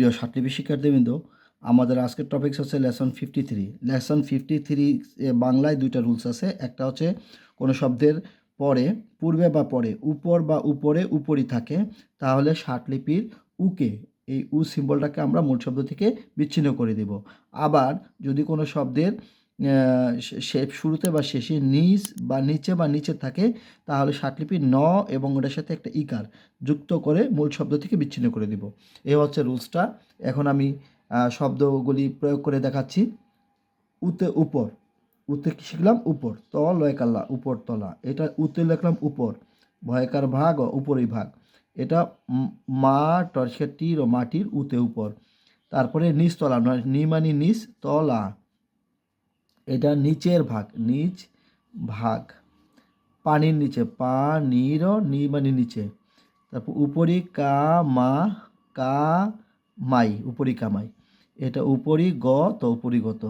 প্রিয় সাতলিপি শিক্ষার্থীবৃন্দ, আমাদের আজকের টপিকস হচ্ছে লেসন 53। লেসন 53 বাংলায় দুইটা রুলস আছে। একটা হচ্ছে কোনো শব্দের পরে, পূর্বে বা পরে, উপর বা উপরে, উপরই থাকে, তাহলে ষাটলিপির উকে, এই উ সিম্বলটাকে আমরা মূল শব্দ থেকে বিচ্ছিন্ন করে দেব। আবার যদি কোনো শব্দের শুরুতে বা শেষে নিচ বা নিচে বা নিচে থাকে, তাহলে ষাটলিপি ন এবং ওটার সাথে একটা ইকার যুক্ত করে মূল শব্দ থেকে বিচ্ছিন্ন করে দেব। এই হচ্ছে রুলসটা। এখন আমি শব্দগুলি প্রয়োগ করে দেখাচ্ছি। উতে উপর, উতে কি শিখলাম? উপর। ত লয় কাল্লা, উপর তলা। এটা উতে লিখলাম উপর, ভয়কার ভাগ ও উপরই ভাগ। এটা মা টর্ষের টির ও মাটির উতে উপর। তারপরে নিচতলা, নিমানি নিচ তলা, এটা নিচের ভাগ, নিচ ভাগ। পানির নিচে, পানির নিমানি নিচে। তারপর উপরি কা মা কা মাই, উপরি কামাই। এটা উপরি গ তো উপরিগত।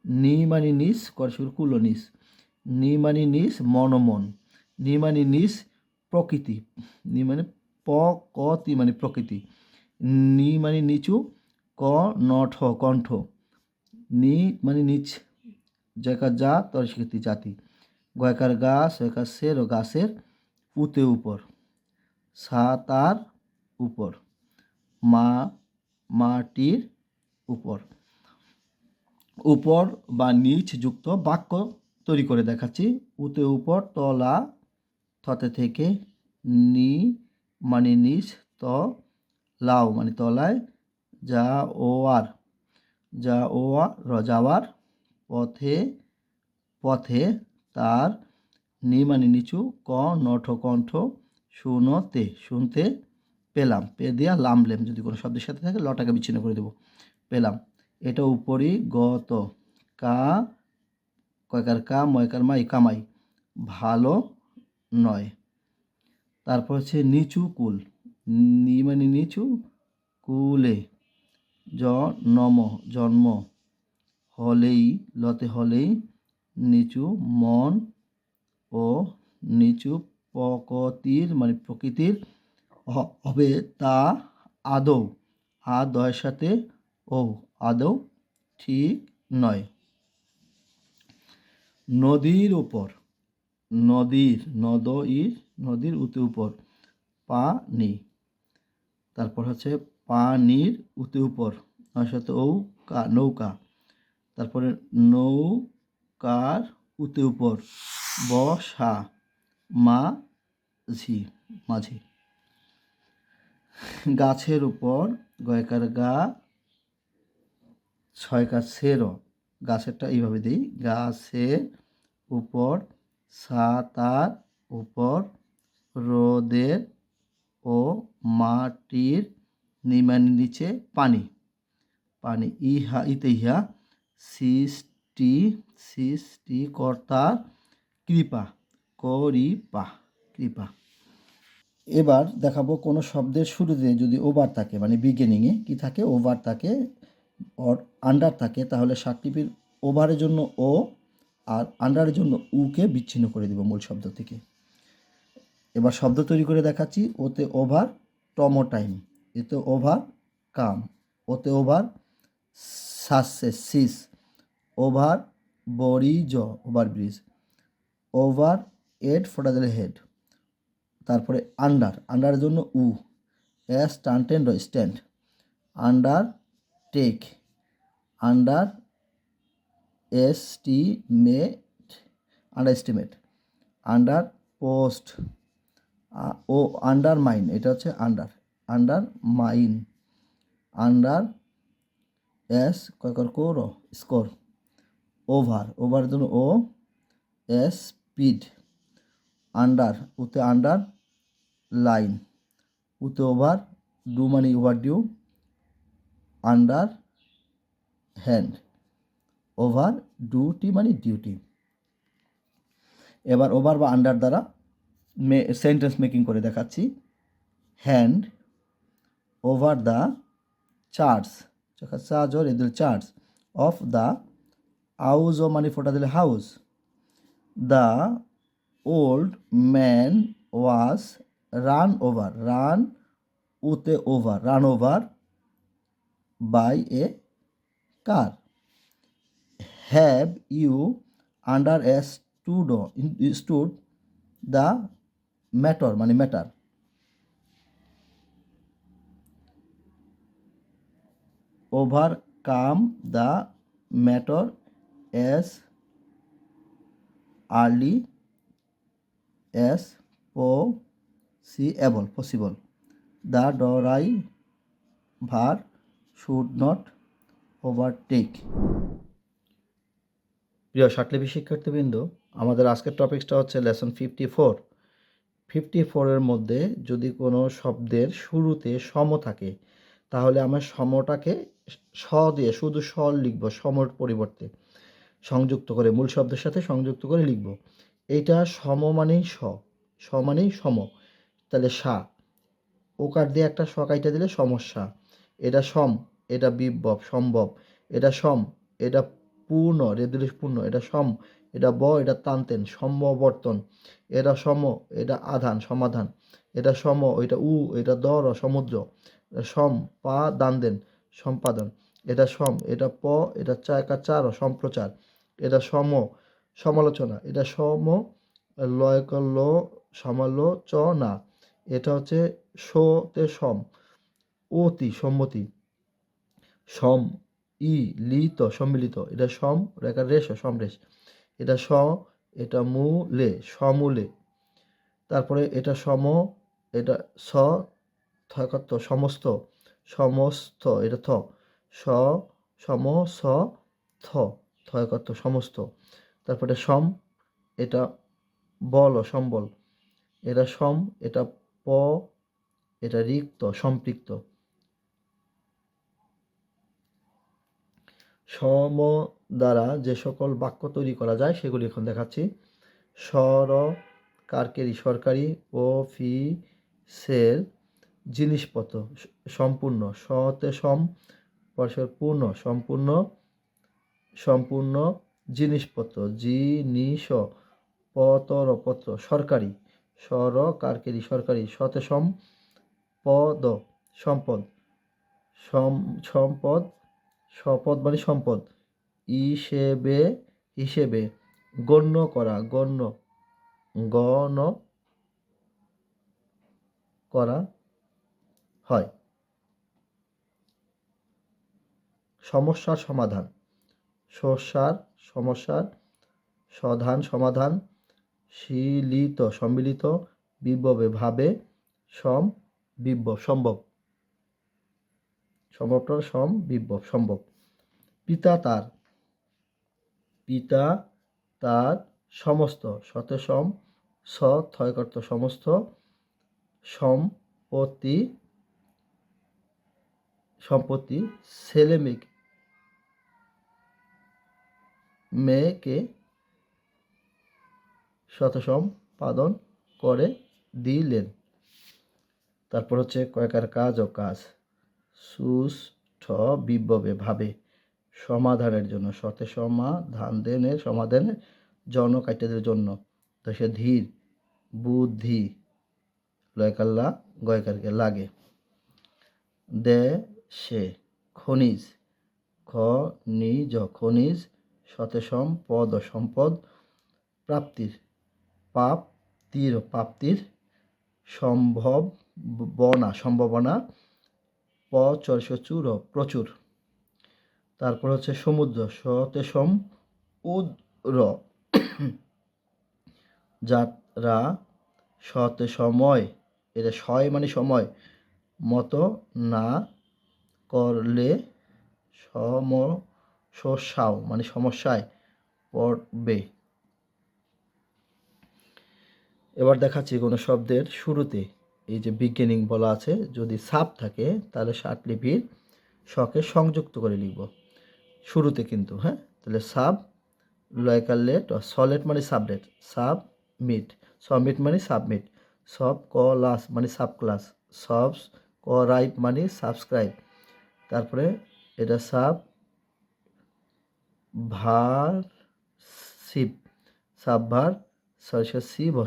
নি মানে নিস, করসুর কুলো নিস। নি মানে নিস, মনমন। নি মানে নিস, প্রকৃতি। নি মানে প ক তি মানে প্রকৃতি। নি মানে নিচু, ক নঠ কণ্ঠ। নি মানে নিচ, জয়কার যা তর স্বীকৃতি জাতি। গয়কার গা, সয়কার সের ও গাছের উতে উপর। সা তার উপর। মা মাটির উপর। উপর বা নিচ যুক্ত বাক্য তৈরি করে দেখাচ্ছি। উতে উপর, তলা থতে থেকে, নি মানে নিচ, ত লাও মানে তলায়, যা ও আর, যা ও আর যাওয়ার, পথে পথে, তার, নি মানে নিচু, ক নঠ কণ্ঠ, শুনতে শুনতে পেলাম, পে দেয়া লামলেম, যদি কোনো শব্দের সাথে থাকে লটাকে বিচ্ছিন্ন করে দেবো, পেলাম। এটা উপরই গত, কা কয়কার কা ময়কার মাই কামাই, ভালো নয়। তারপর হচ্ছে নিচু কুল, নি মানে নিচু, কুলে, জ নম জন্ম, হলেই লতে হলেই, নিচু মন ও নিচু প্রকৃতির মানে প্রকৃতির হবে তা আদৌ, আদয়ের সাথে ও, আদৌ ঠিক নয়। নদীর উপর, নদীর, নদ ই, নদীর উতে উপর, পানি। তারপর হচ্ছে পানির উতে উপর, তার সাথে ও কা, নৌকা। তারপরে নৌকার উতে উপর, বসা, মাঝি, মাঝি। গাছের উপর, গয়কার গা, ছয়কার সের, গাছেরটা এইভাবে দিই, গাছের উপর, ছাতার উপর, রোদের ও মাটির নিমানি নিচে পানি, পানি। ইহা ইতে ইহা, সৃষ্টি সৃষ্টিকর্তার কৃপা, করিপা, কৃপা। এবার দেখাবো কোনো শব্দের শুরুতে যদি ওভার থাকে, মানে বিগিনিংয়ে কি থাকে, ওভার থাকে অর আন্ডার থাকে, তাহলে ষাটলিপির ওভারের জন্য ও আর আন্ডারের জন্য উকে বিচ্ছিন্ন করে দেব মূল শব্দ থেকে। এবার শব্দ তৈরি করে দেখাচ্ছি। ওতে ওভার টমো টাইম, এতে ওভার কাম, ওতে ওভার সাসেস সিস, overbridge overbridge, over এড ফোটা দিলে হেড। তারপরে আন্ডার, আন্ডারের জন্য উ, এস টানটেন stand, undertake, underestimate, underestimate, under post, ও আন্ডার মাইন, এটা হচ্ছে আন্ডার, আন্ডার মাইন, আন্ডার এস কয়কর কোর স্কোর, ওভার, ওভারের জন্য ও, এস স্পিড, আন্ডার উতে আন্ডার লাইন, উতে ওভার, ডু মানে overdue, under hand, over ডুটি মানে ডিউটি। এবার ওভার বা আন্ডার দ্বারা সেন্টেন্স মেকিং করে দেখাচ্ছি। Hand over the charge, charge or এদের চার্জ, অফ দ্য হাউস ও মানে ফোটা দিলে house, the old man was run over, run উতে over, run over by a car. Have you understood the matter মানে matter. Overcome the matter as early as possible. The driver should not overtake. প্রিয় ষাটলিপি শিক্ষার্থীবৃন্দ, আমাদের আজকের টপিকসটা হচ্ছে lesson 54। 54-এর মধ্যে যদি কোনো শব্দের শুরুতে সম থাকে তাহলে আমরা সমটাকে স দিয়ে শুধু স লিখব, সমর পরিবর্তে সংযুক্ত করে মূল শব্দের সাথে সংযুক্ত করে লিখব। এইটা সম মানেই স মানেই সম, তাহলে সা ওকার দিয়ে একটা স কাইটা দিলে সমস্যা। এটা সম, এটা বিভব সম্ভব, এটা সম, এটা পূর্ণ রেদুলিশ পূর্ণ, এটা সম, এটা এটা তানতেন সম্যবর্তন, এটা সম, এটা আধান সমাধান, এটা সম, এটা এটা সমুদ্র, সম পা দান দেন সম্পাদন, এটা সম, এটা এটা চার সম্প্রচার, এটা সমালোচনা, এটা লয়কল্য সমালোচনা, এটা হচ্ছে তে সম, অতি সম্মতি, সম লিত সম্মিলিত, এটা সম রেখা রেশ সমরেশ, এটা এটা মূলে সমূলে, তারপরে এটা এটা থকত্ব সমস্ত এটা স থকত্ব সমস্ত, তারপরে এটা সম্বল, এটা এটা এটা রিক্ত সম্পৃক্ত। সম দ্বারা যে সকল বাক্য তৈরি করা যায় সেগুলি এখন দেখাচ্ছি। সরকারি অফিসের জিনিসপত্র সম্পূর্ণ, সতে পূর্ণ সম্পূর্ণ জিনিসপত্র, পত্র সরকারি, সরকারি, সতে সম্পদ, সম্পদ মানে সম্পদ, হিসেবে গণ্য করা হয়। সমস্যার সমাধান, সমস্যার সমাধান, সম্মিলিত, বিভবে ভাবে, সম্ভব, সম্ভব। পিতা তার সমস্ত, সতে থয়কর্ত সমস্ত, সম্পত্তি ছেলে মেয়েকে সম্পাদন করে দিলেন। তারপর হচ্ছে কয়েকার কাজ ও কাজ, সুষ্ঠ বিভবে ভাবে সমাধানের জন্য, সতে সমাধানের জনকাইটাদের জন্য, তো সে ধীর বুদ্ধি লয়কাল্লা গয়কারকে লাগে। সে খনিজ সতে সম্পদ, প্রাপ্তির সম্ভাবনা প্রচুর। তারপর হচ্ছে সমুদ্র, সতে উদ্র, যাত্রা সতে সময়, এটা মানে সময় মতো না করলে মানে সমস্যায় পড়বে। এবার দেখাচ্ছি কোনো শব্দের শুরুতে এই যে বিগিনিং বলা আছে, যদি সাব থাকে তাহলে ষাটলিপির শকে সংযুক্ত করে লিখব শুরুতে কিন্তু, হ্যাঁ। তাহলে সাব লয়কালেট সলেট মানে সাবলেট, সাবমিট মানে সাবমিট, সব ক্লাস মানে সাব ক্লাস, রাইট মানে সাবস্ক্রাইব, তারপরে এটা সাবভার্সিভ,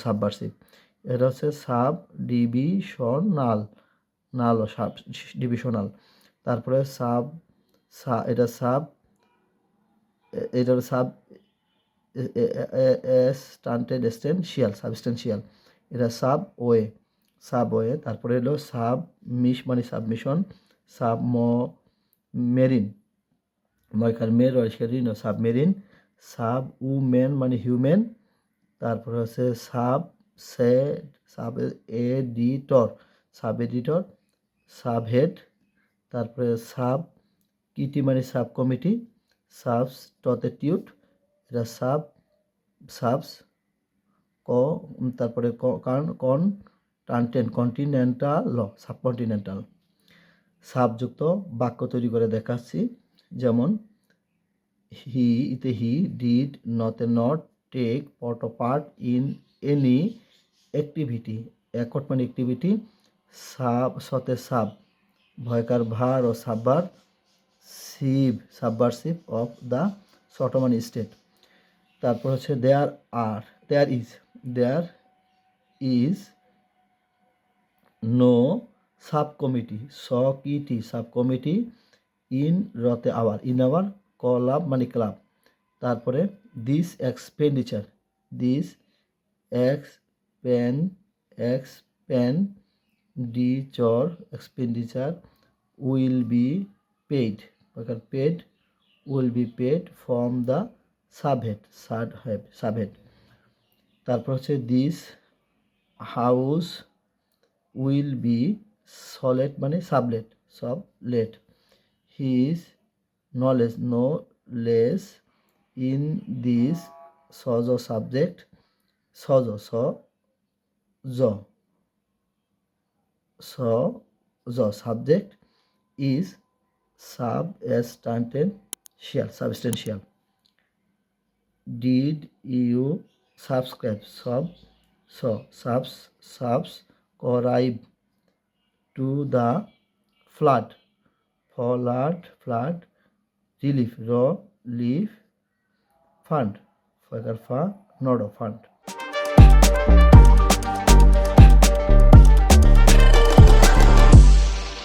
সাবভার্সিভ, এটা হচ্ছে ডিভিশনাল, তারপরে সাব এটা সাব এটা সাব সাবস্টেন্সিয়াল এটা সাবওয়ে তারপরে হলো মানে সাবমিশন মেরিন ময়কার মের রিন সাবমেরিন উমেন মানে হিউম্যান তারপরে হচ্ছে সাব এডিটর সাবহেড তারপরে কিটি মানে সাব কমিটি সাবস্টিটিউট এটা সাবস তারপরে সাবকন্টিনেন্টাল সাবযুক্ত বাক্য তৈরি করে দেখাচ্ছি যেমন he did not take part in any activity একট মানে অ্যাক্টিভিটি সাব ভয়কার ভার ও subversive of the Ottoman state তারপর হচ্ছে there is no subcommittee in our club তারপরে this expenditure will be paid from the subhead তারপর হচ্ছে দিস হাউস উইল বি সলেট মানে sublet his knowledge no less in this subject subject is substantial did you subscribe subscribe to the flood relief fund fund